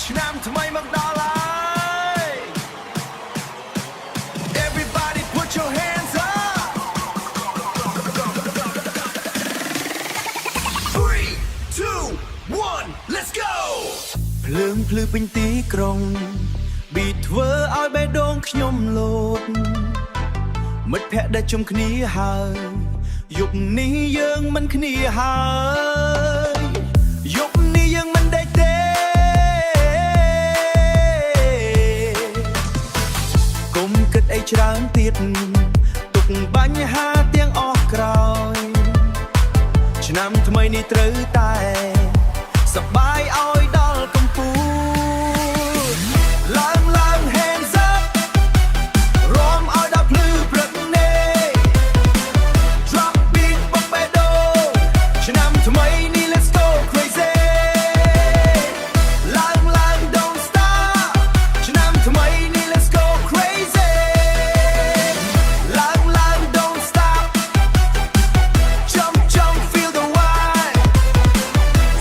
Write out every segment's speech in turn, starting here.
ឆ្នាំថ្មីមកដល់ហើយ Everybody put your hands up 3, 2, 1 let's go ភ្លើងភ្លឺពេញទីក្រុងប៊ីធ្វើឲ្យបេះដូងខ្ញុំលោតមិត្តភក្តិដែលជុំគ្នាហើយយប់នេះយើងមិនគ្នាហើយយប់នេះយើងមិនដេកទេកុំគិតអីច្រើនទៀតទុកបញ្ហាទាំងអស់ក្រោយឆ្នាំថ្មីនេះត្រូវតែសប្បាយឲ្យដល់កំពូលឡើង hands up រំឲ្យដល់ភ្លឺព្រឹកនេះ Drop beat បុកបេះដូងឆ្នាំថ្មីនេះ let's go crazy ឡើង don't stop ឆ្នាំថ្មីនេះ let's go crazy ឡើង don't stop jump feel the vibe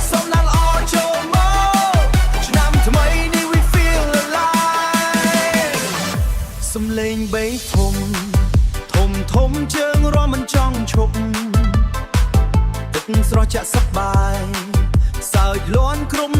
សូមដល់ល្អចូលមកឆ្នាំថ្មីនេះ we feel alive សំឡេងបេសធំជើងរំមិនចង់ឈប់ទឹកស្រស់ចាក់សប្បាយសើចលាន់ក្រុម